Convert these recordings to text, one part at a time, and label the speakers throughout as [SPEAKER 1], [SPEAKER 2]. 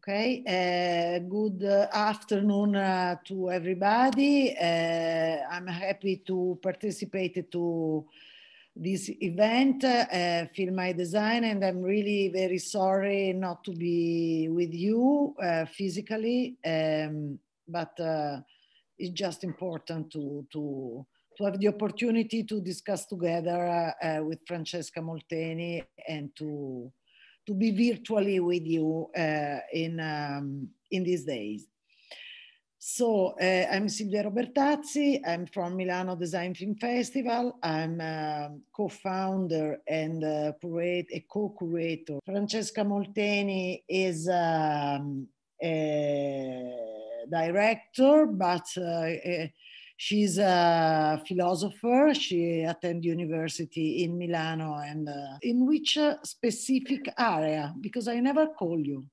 [SPEAKER 1] Okay, good afternoon to everybody. I'm happy to participate to this event, Film My Design, and I'm really very sorry not to be with you physically, but it's just important to have the opportunity to discuss together with Francesca Molteni and to be virtually with you in these days. So I'm Silvia Robertazzi. I'm from Milano Design Film Festival. I'm co-founder and a co-curator. Francesca Molteni is a director, but she's a philosopher. She attended university in Milano. And in which specific area? Because I never call you.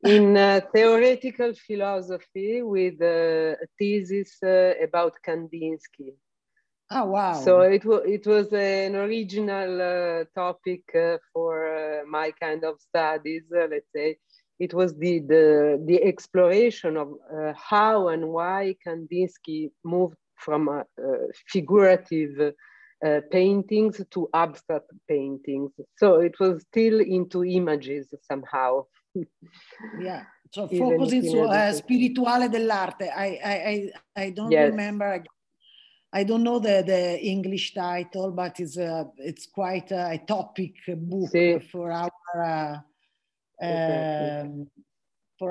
[SPEAKER 2] In theoretical philosophy with a thesis about Kandinsky.
[SPEAKER 1] Oh, wow.
[SPEAKER 2] So it was an original topic for my kind of studies, let's say. It was the exploration of how and why Kandinsky moved from figurative paintings to abstract paintings. So it was still into images somehow.
[SPEAKER 1] Yeah, so focusing su spirituale dell'arte. I don't remember. I don't know the English title, but it's quite a topic book for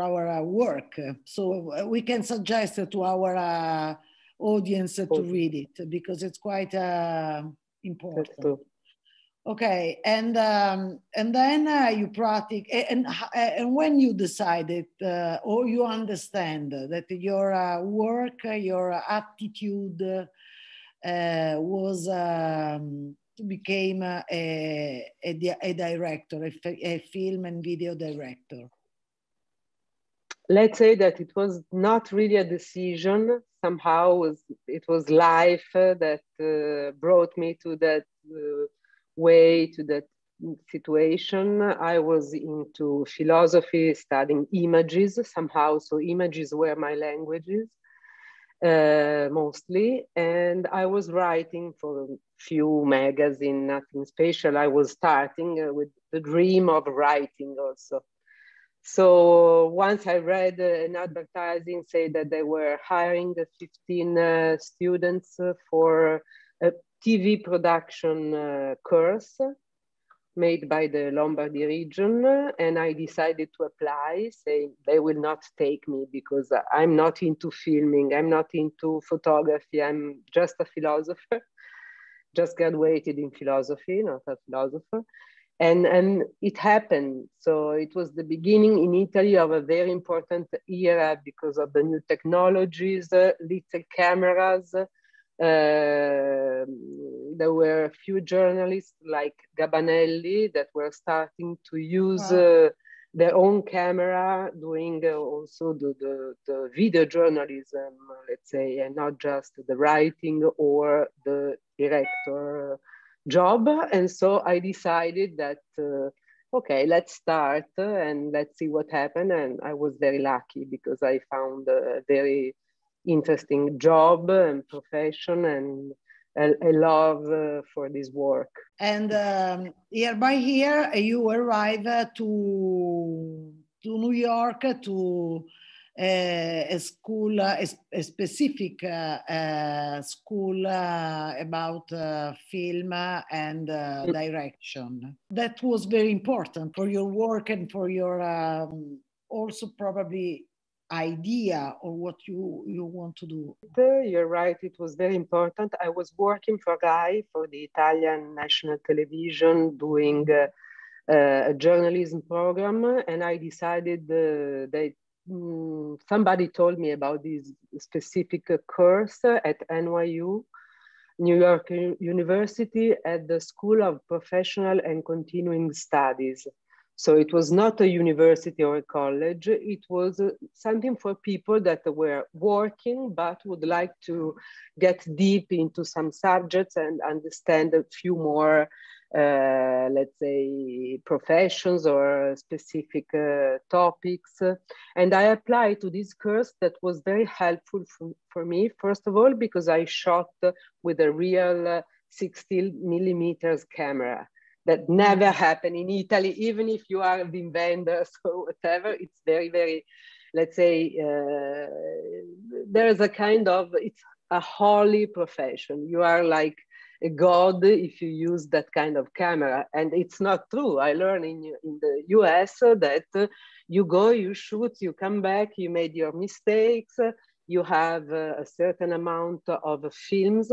[SPEAKER 1] our work. So we can suggest to our audience to read it because it's quite important. Okay, and then you practice, and when you decided or you understand that your work, your attitude was to become a director, a film and video director.
[SPEAKER 2] Let's say that it was not really a decision. Somehow it was life that brought me to that way, to that situation. I was into philosophy, studying images somehow. So images were my languages mostly. And I was writing for a few magazines, nothing special. I was starting with the dream of writing also. So once I read an advertising say that they were hiring 15 students for a TV production course made by the Lombardy region, and I decided to apply, saying they will not take me because I'm not into filming, I'm not into photography, I'm just a philosopher, just graduated in philosophy, not a philosopher. And it happened. So it was the beginning in Italy of a very important era because of the new technologies, little cameras. There were a few journalists like Gabanelli that were starting to use their own camera, doing also the video journalism, let's say, and not just the writing or the director job. And so I decided that, okay, let's start and let's see what happened. And I was very lucky because I found a very interesting job and profession and a love for this work.
[SPEAKER 1] And year by year, you arrive to New York to a school, a specific school about film and direction. That was very important for your work and for your also probably idea or what you want to do.
[SPEAKER 2] You're right, it was very important. I was working for Rai, for the Italian national television, doing a journalism program, and I decided that somebody told me about this specific course at NYU, New York University, at the School of Professional and Continuing Studies. So it was not a university or a college. It was something for people that were working but would like to get deep into some subjects and understand a few more let's say, professions or specific topics. And I applied to this course that was very helpful for me, first of all, because I shot with a real 16 millimeters camera. That never happened in Italy, even if you are Wim Wenders or whatever. It's very, very, let's say, there's a kind of, it's a holy profession. You are like a god if you use that kind of camera. And it's not true. I learned in the US that you go, you shoot, you come back, you made your mistakes, you have a certain amount of films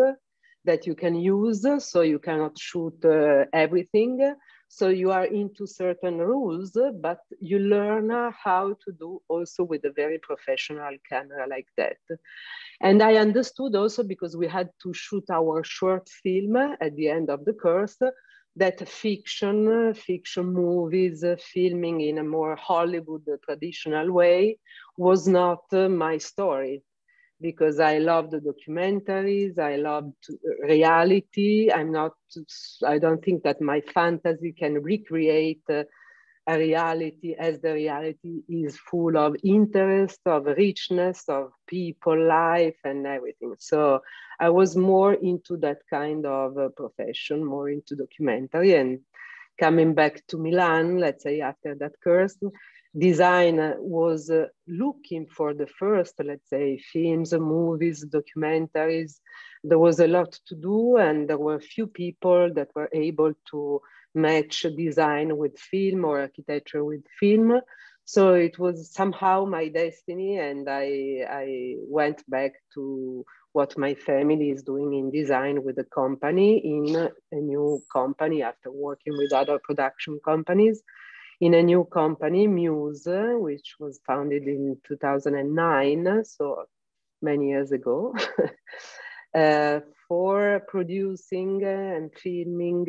[SPEAKER 2] that you can use, so you cannot shoot everything. So you are into certain rules, but you learn how to do also with a very professional camera like that. And I understood also, because we had to shoot our short film at the end of the course, that fiction movies, filming in a more Hollywood traditional way was not my story. Because I love the documentaries, I love reality. I don't think that my fantasy can recreate a reality, as the reality is full of interest, of richness, of people, life, and everything. So I was more into that kind of profession, more into documentary. And coming back to Milan, let's say after that course, design was looking for the first, let's say, films, movies, documentaries. There was a lot to do, and there were few people that were able to match design with film or architecture with film. So it was somehow my destiny, and I went back to what my family is doing in design with the company, in a new company after working with other production companies. In a new company, MUSE, which was founded in 2009, so many years ago, for producing and filming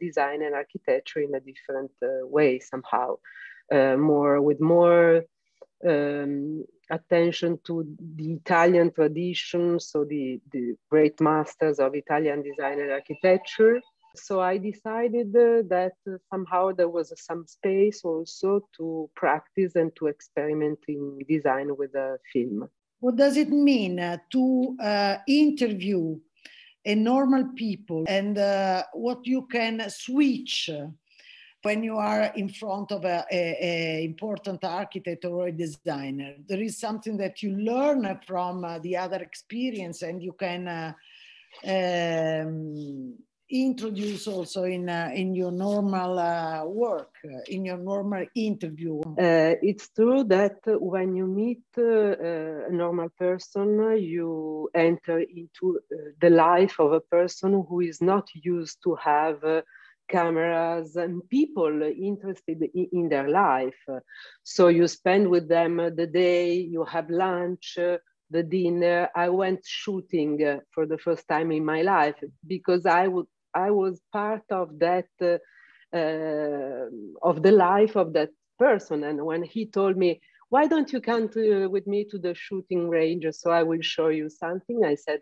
[SPEAKER 2] design and architecture in a different way somehow, with more attention to the Italian tradition, so the great masters of Italian design and architecture. So I decided that somehow there was some space also to practice and to experiment in design with a film.
[SPEAKER 1] What does it mean to interview a normal people, and what you can switch when you are in front of a important architect or a designer? There is something that you learn from the other experience, and you can introduce also in your normal work, in your normal interview.
[SPEAKER 2] It's true that when you meet a normal person, you enter into the life of a person who is not used to have cameras and people interested in their life. So you spend with them the day, you have lunch, the dinner. I went shooting for the first time in my life because I was part of that, of the life of that person. And when he told me, why don't you come with me to the shooting range so I will show you something? I said,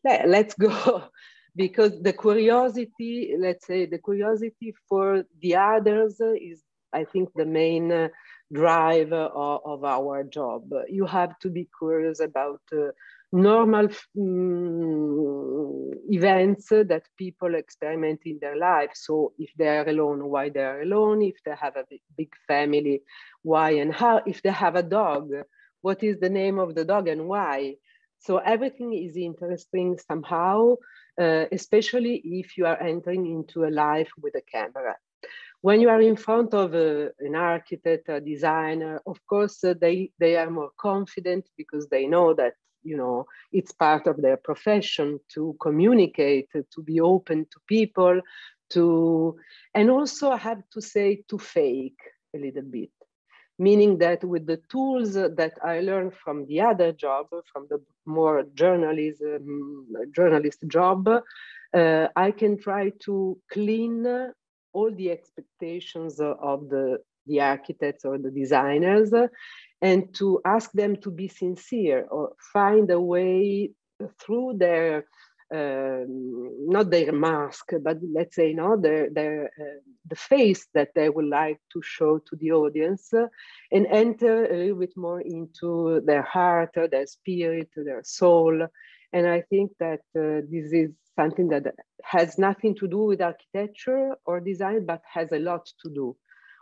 [SPEAKER 2] let's go. Because the curiosity, let's say, the curiosity for the others is, I think, the main drive of our job. You have to be curious about normal events that people experiment in their life. So if they are alone, why they are alone? If they have a big family, why and how? If they have a dog, what is the name of the dog and why? So everything is interesting somehow, especially if you are entering into a life with a camera. When you are in front of an architect, a designer, of course, they are more confident because they know that, you know, it's part of their profession to communicate, to be open to people, and also I have to say, to fake a little bit. Meaning that with the tools that I learned from the other job, from the more journalist job, I can try to clean all the expectations of the architects or the designers, and to ask them to be sincere or find a way through their not their mask, but let's say, the face that they would like to show to the audience, and enter a little bit more into their heart, their spirit, their soul. And I think that this is something that has nothing to do with architecture or design, but has a lot to do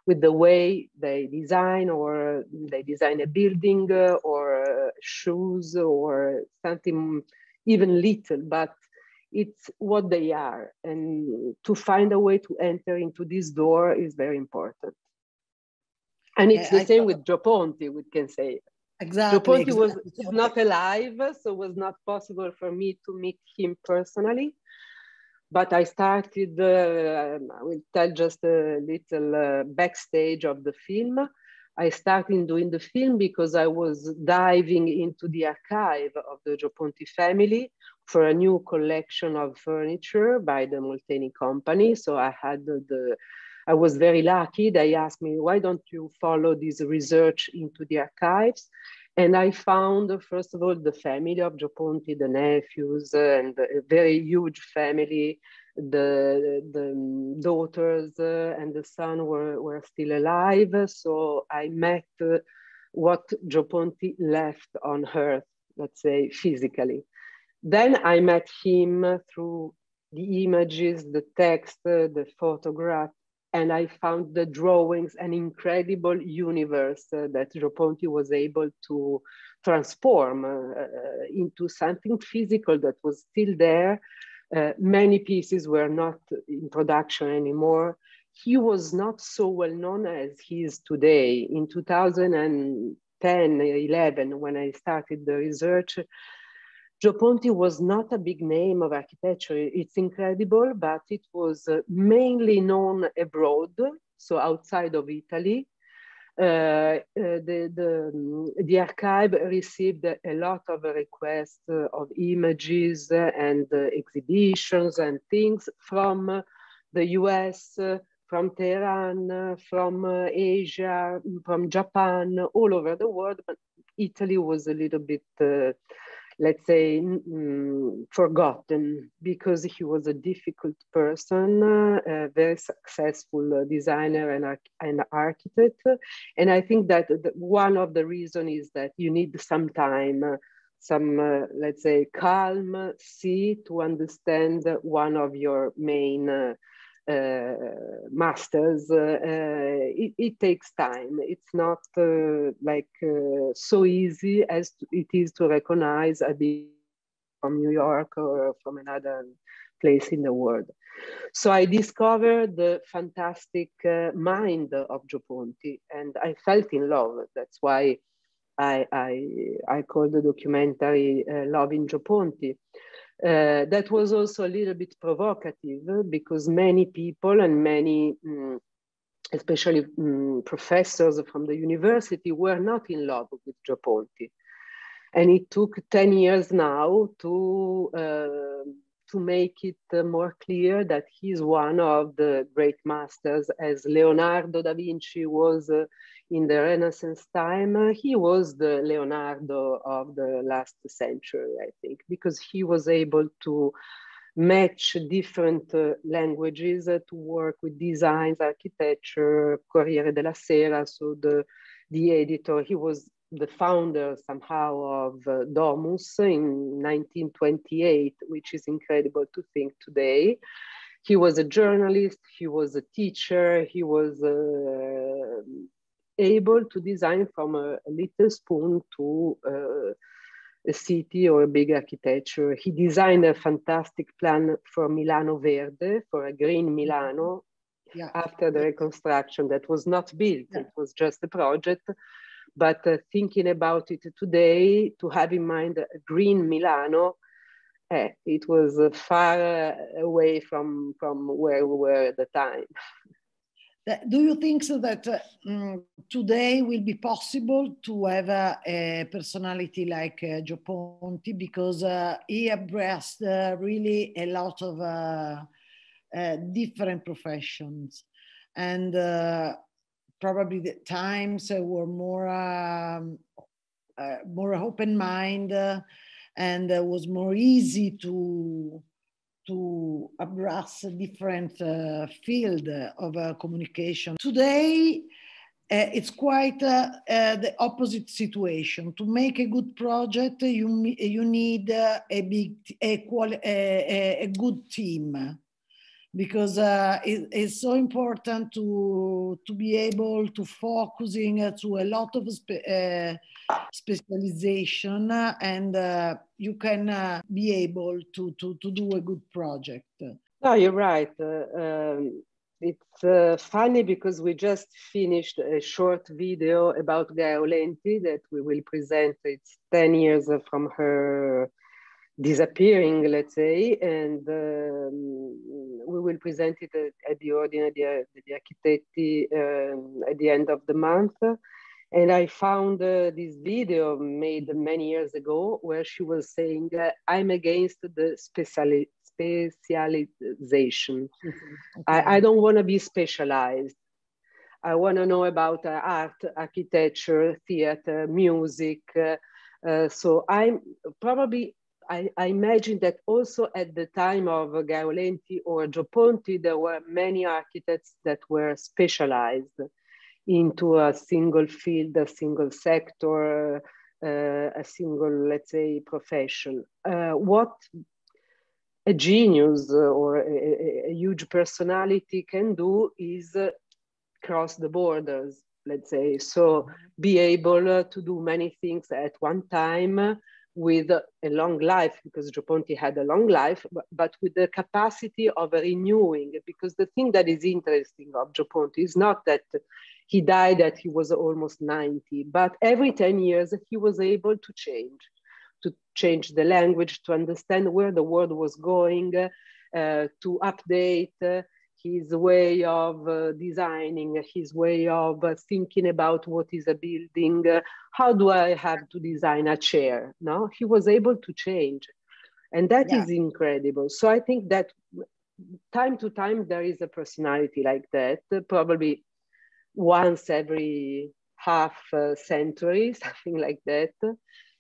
[SPEAKER 2] with the way they design, or they design a building, or shoes, or something even little, but it's what they are. And to find a way to enter into this door is very important. And it's the same with Gio Ponti, we can say.
[SPEAKER 1] Exactly.
[SPEAKER 2] Gio Ponti was not alive, so it was not possible for me to meet him personally. But I started, I will tell just a little backstage of the film. I started doing the film because I was diving into the archive of the Gio Ponti family for a new collection of furniture by the Molteni company. So I was very lucky. They asked me, why don't you follow this research into the archives? And I found, first of all, the family of Gio Ponti, the nephews, and a very huge family. The daughters and the son were still alive. So I met what Gio Ponti left on earth, let's say, physically. Then I met him through the images, the text, the photograph, and I found the drawings an incredible universe that Gio Ponti was able to transform into something physical that was still there. Many pieces were not in production anymore. He was not so well known as he is today. In 2010, 11, when I started the research, Gio Ponti was not a big name of architecture. It's incredible, but it was mainly known abroad, so outside of Italy. The archive received a lot of requests of images and exhibitions and things from the US, from Tehran, from Asia, from Japan, all over the world. But Italy was a little bit let's say, forgotten, because he was a difficult person, a very successful designer and architect. And I think that one of the reasons is that you need some time, let's say, calm sea to understand one of your main masters. It takes time. It's not so easy as it is to recognize a big from New York or from another place in the world. So I discovered the fantastic mind of Gio Ponti, and I felt in love. That's why I called the documentary Loving Gio Ponti. That was also a little bit provocative, because many people and many, especially professors from the university, were not in love with Gio Ponti. And it took 10 years now to make it more clear that he's one of the great masters, as Leonardo da Vinci was in the Renaissance time. He was the Leonardo of the last century, I think, because he was able to match different languages to work with designs, architecture, Corriere della Sera, so the editor. He was the founder somehow of Domus in 1928, which is incredible to think today. He was a journalist, he was a teacher, he was able to design from a little spoon to a city or a big architecture. He designed a fantastic plan for Milano Verde, for a green Milano, after the reconstruction that was not built, it was just a project. But thinking about it today, to have in mind a green Milano, it was far away from where we were at the time.
[SPEAKER 1] Do you think so that today will be possible to have a personality like Gio Ponti, because he embraced really a lot of different professions, and probably the times were more open mind, and it was more easy to embrace a different field of communication. Today, it's quite the opposite situation. To make a good project, you need a good team, because it's so important to be able to focusing to a lot of specialization, and you can be able to do a good project.
[SPEAKER 2] No, you're right. It's funny because we just finished a short video about Gaia Lenti that we will present. It's 10 years from her disappearing, let's say, and we will present it at the Ordine degli Architetti at the end of the month. And I found this video made many years ago where she was saying, I'm against the specialization.
[SPEAKER 1] Okay.
[SPEAKER 2] I don't want to be specialized. I want to know about art, architecture, theater, music. So I'm probably, I imagine that also at the time of Gio Lenti or Gio Ponti, there were many architects that were specialized into a single field, a single sector, a single, let's say, profession. What a genius or a huge personality can do is cross the borders, let's say. So be able to do many things at one time with a long life, because Gio Ponti had a long life, but with the capacity of renewing. Because the thing that is interesting of Gio Ponti is not that he died that he was almost 90, but every 10 years he was able to change the language, to understand where the world was going, to update his way of designing, his way of thinking about what is a building. How do I have to design a chair? No, he was able to change. And that is incredible. So I think that time to time, there is a personality like that, probably once every half century, something like that.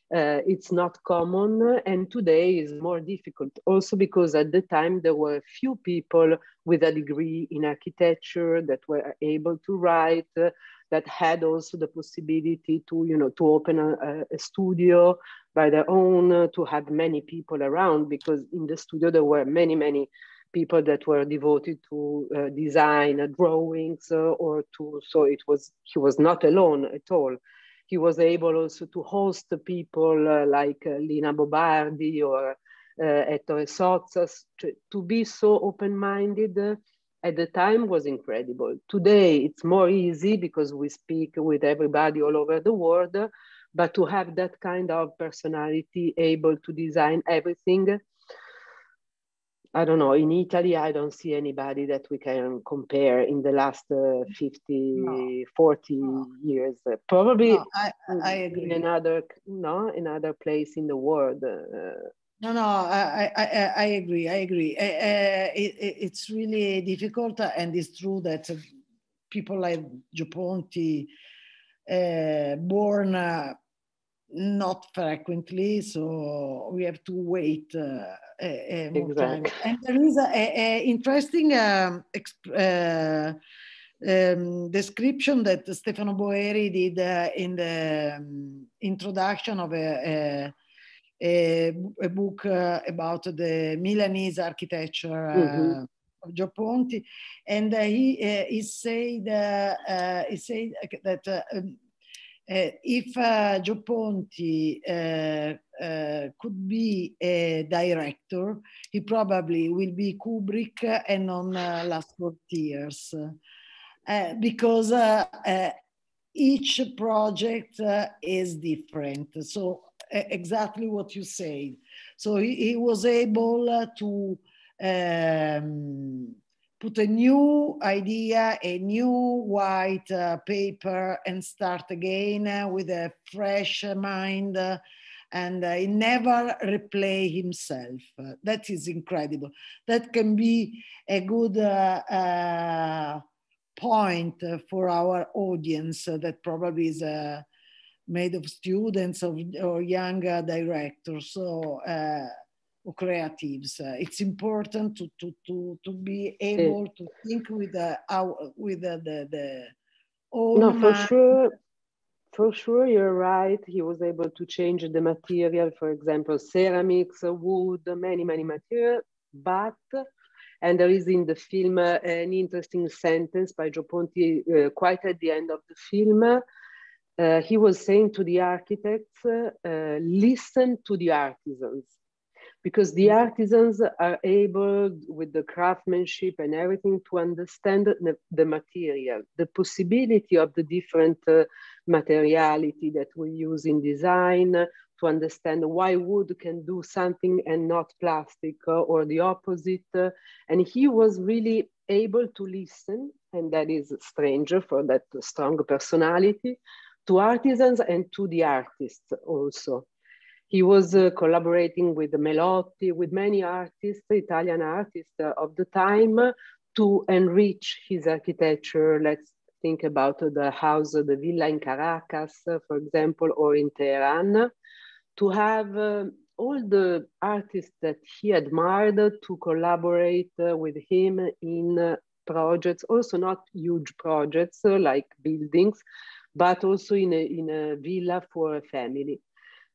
[SPEAKER 2] It's not common, and today is more difficult also because at the time there were few people with a degree in architecture that were able to write, that had also the possibility to open a studio by their own, to have many people around, because in the studio there were many people that were devoted to design, drawings, so he was not alone at all. He was able also to host people like Lina Bobardi or Ettore Sozzas. To be so open-minded at the time was incredible. Today, it's more easy because we speak with everybody all over the world, but to have that kind of personality able to design everything, I don't know, in Italy, I don't see anybody that we can compare in the last 40 years. Probably
[SPEAKER 1] I agree.
[SPEAKER 2] in another place in the world.
[SPEAKER 1] I agree. It's really difficult, and it's true that people like Gio Ponti, born not frequently, so we have to wait more time. And there is an interesting description that Stefano Boeri did in the introduction of a book about the Milanese architecture of Gio Ponti, and he said that if Gio Ponti could be a director, he probably will be Kubrick and on Last Frontiers, because each project is different. So exactly what you said. So he was able to put a new idea, a new white paper, and start again with a fresh mind, and he never replay himself. That is incredible. That can be a good point for our audience that probably is made of students or young directors, so or creatives. It's important to be able to think with the own
[SPEAKER 2] no, for
[SPEAKER 1] mind.
[SPEAKER 2] sure. For sure, you're right. He was able to change the material, for example, ceramics, wood, many materials. But, and there is in the film an interesting sentence by Gio Ponti quite at the end of the film. He was saying to the architects, listen to the artisans. Because the artisans are able, with the craftsmanship and everything, to understand the material, the possibility of the different materiality that we use in design, to understand why wood can do something and not plastic, or the opposite. And he was really able to listen, and that is stranger for that strong personality, to artisans and to the artists also. He was collaborating with Melotti, with many artists, Italian artists of the time, to enrich his architecture. Let's think about the house, the villa in Caracas, for example, or in Tehran, to have all the artists that he admired to collaborate with him in projects, also not huge projects like buildings, but also in a villa for a family.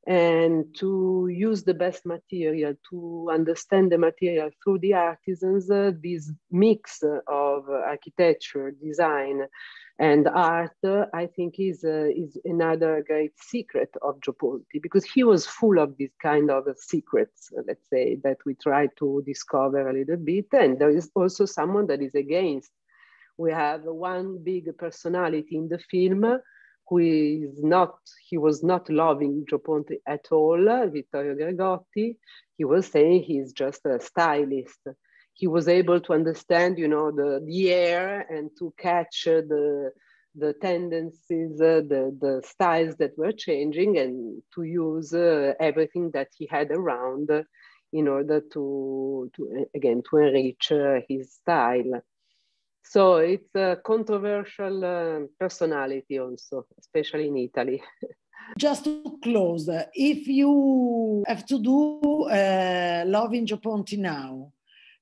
[SPEAKER 2] And to use the best material, to understand the material through the artisans, this mix of architecture, design, and art, I think is another great secret of Gio Ponti, because he was full of these kind of secrets, let's say, that we try to discover a little bit. And there is also someone that is against. We have one big personality in the film he was not loving Gio Ponti at all, Vittorio Gregotti. He was saying he's just a stylist. He was able to understand, the air and to catch the tendencies, the styles that were changing, and to use everything that he had around in order to enrich his style. So it's a controversial personality also, especially in Italy.
[SPEAKER 1] Just to close, if you have to do Loving Gio Ponti now,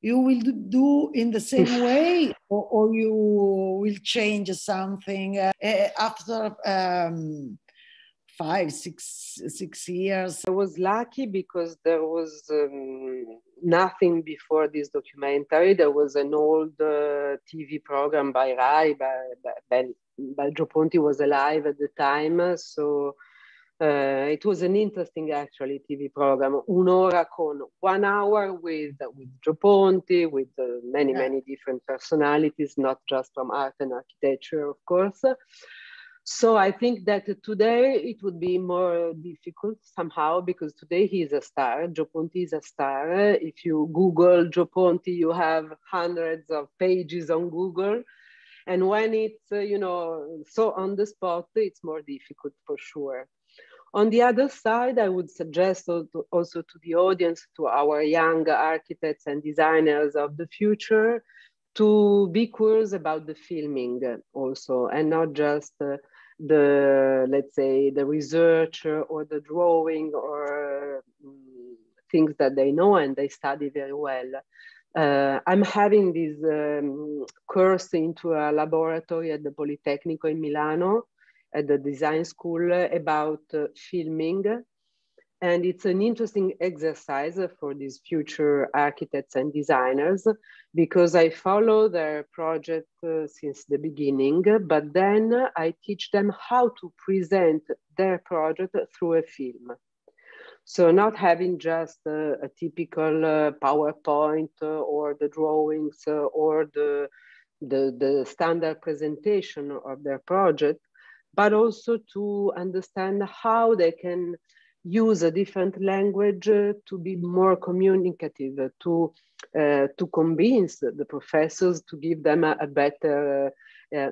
[SPEAKER 1] you will do in the same way, or you will change something after 5, 6 years?
[SPEAKER 2] I was lucky because there was nothing before this documentary. There was an old TV program by Rai, but Gio Ponti was alive at the time. So it was an interesting, actually, TV program. Un'ora con 1 hour with Gio Ponti, with many different personalities, not just from art and architecture, of course. So I think that today it would be more difficult somehow, because today he is a star. Gio Ponti is a star. If you Google Gio Ponti, you have hundreds of pages on Google. And when it's, so on the spot, it's more difficult for sure. On the other side, I would suggest also to the audience, to our young architects and designers of the future, to be curious about the filming also, and not just let's say, the research or the drawing or things that they know and they study very well. I'm having this course into a laboratory at the Politecnico in Milano, at the design school, about filming. And it's an interesting exercise for these future architects and designers, because I follow their project since the beginning, but then I teach them how to present their project through a film. So not having just a typical PowerPoint or the drawings or the standard presentation of their project, but also to understand how they can use a different language to be more communicative, to convince the professors, to give them a better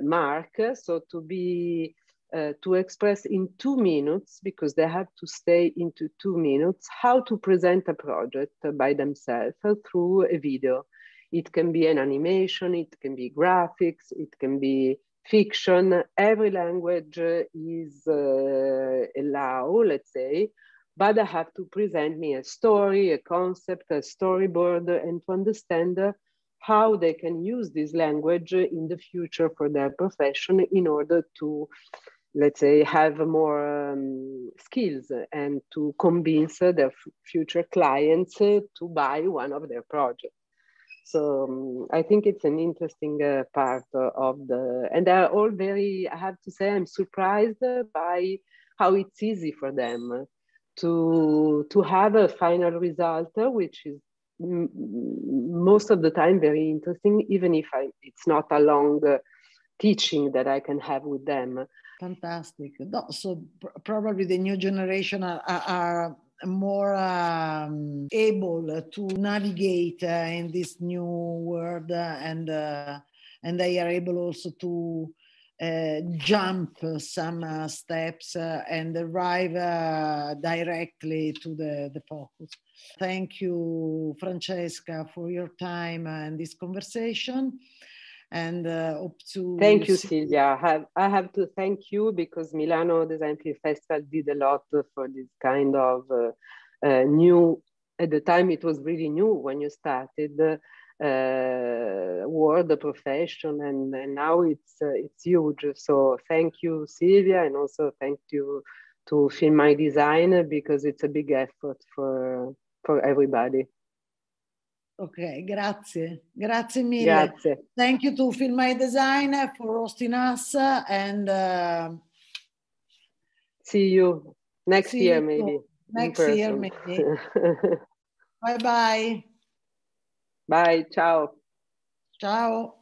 [SPEAKER 2] mark. So to express in 2 minutes, because they have to stay into 2 minutes, how to present a project by themselves through a video. It can be an animation, it can be graphics, it can be fiction, every language is allowed, let's say, but I have to present me a story, a concept, a storyboard, and to understand how they can use this language in the future for their profession in order to, let's say, have more skills and to convince their future clients to buy one of their projects. So I think it's an interesting part of and they're all very, I have to say, I'm surprised by how it's easy for them to have a final result, which is most of the time very interesting, even if it's not a long teaching that I can have with them.
[SPEAKER 1] Fantastic. No, so probably the new generation are more able to navigate in this new world, and they are able also to jump some steps and arrive directly to the focus. Thank you, Francesca, for your time and this conversation. And hope to
[SPEAKER 2] thank you, Silvia. I have to thank you because Milano Design Film Festival did a lot for this kind of new, at the time it was really new when you started, world, the profession, and now it's huge. So thank you, Silvia, and also thank you to Film My Design, because it's a big effort for everybody.
[SPEAKER 1] Okay, grazie. Grazie mille.
[SPEAKER 2] Grazie.
[SPEAKER 1] Thank you to Film My Design for hosting us, and
[SPEAKER 2] see you next year, maybe.
[SPEAKER 1] Next year, maybe. Bye-bye.
[SPEAKER 2] Bye, ciao.
[SPEAKER 1] Ciao.